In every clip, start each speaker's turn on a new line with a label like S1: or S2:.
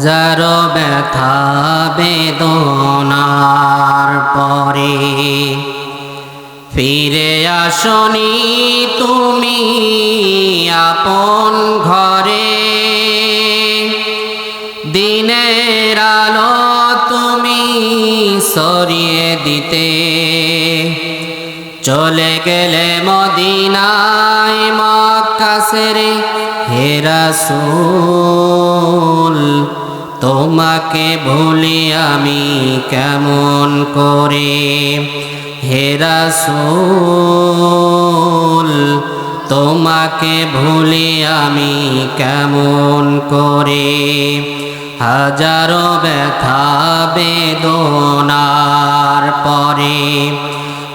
S1: হাজারো ব্যথা বেদনার পরে ফিরে আসনি তুমি আপন ঘরে। দিনের আলো তুমি সরিয়ে দিতে চলে গেলে মদিনায় মক্কা ছেড়ে। হে রাসূল তোমাকে ভুলি আমি কেমন করে। হে রাসূল তোমাকে ভুলি আমি কেমন করে। হাজারো ব্যথা বেদনার পরে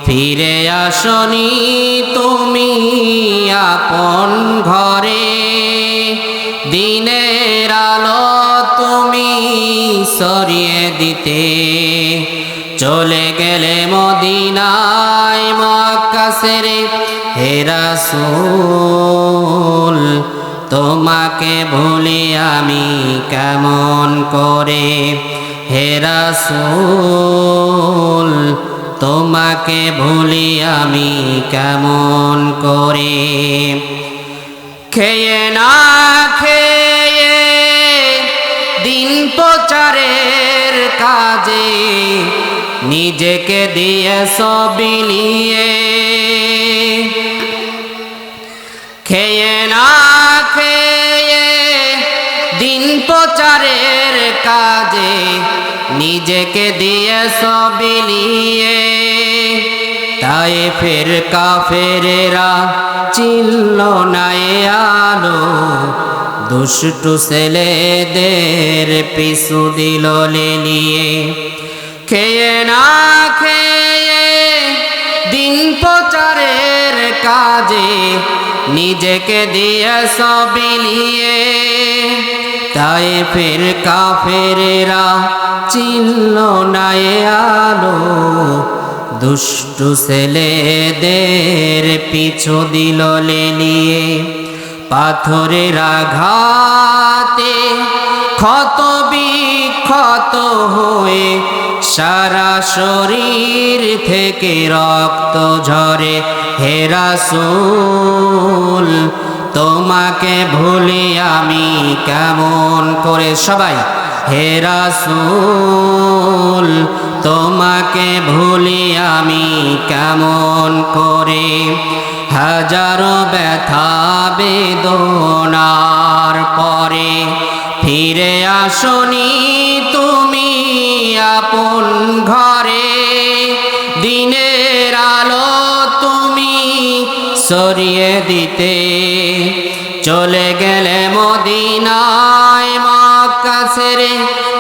S1: ফিরে আসনি তুমি আপন ঘরে। দিনের আলো তুমি সরিয়ে দিতে চলে গেলে মদিনায় মক্কা ছেড়ে। হে রাসূল তোমাকে ভুলি আমি কেমন করে। হে রাসূল তোমাকে ভুলি আমি কেমন করে। খেয়ে না খেয়ে দিন প্রচারের কাজে নিজেকে দিয়ে বিলিয়ে। খেয়ে না খেয়ে দিন প্রচারের কাজে নিজেকে দিয়ে বিলিয়ে। তায়েফের কাফেরেরা চিনল না এ আলো, দুষ্টু ছেলেদের পিছু দিল লেলিয়ে। খেয়ে না খেয়ে দিন প্রচারের কাজে নিজেকে দিয়ে বিলিয়ে। তায়েফের কাফেরেরা চিনল না এ আলো, দুষ্টু ছেলেদের পিছু দিল লেলিয়ে। পাথরের আঘাতে ক্ষত বিক্ষত হয়ে সারা শরীর থেকে রক্ত ঝরে। হে রাসূল তোমাকে ভুলি আমি কেমন করে। সবাই হে রাসূল তোমাকে ভুলি আমি কেমন করে। হাজারো ব্যথা বেদনার পরে ফিরে আসনি তুমি আপন ঘরে। দিনের আলো তুমি সরিয়ে দিতে চলে গেলে মদিনায় মক্কা ছেড়ে।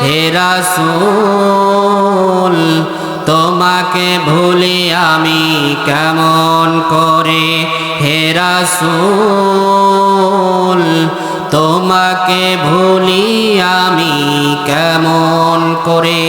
S1: হে রাসূল তোমাকে ভুলি আমি কেমন করে। হে রাসূল তোমাকে ভুলি আমি কেমন করে।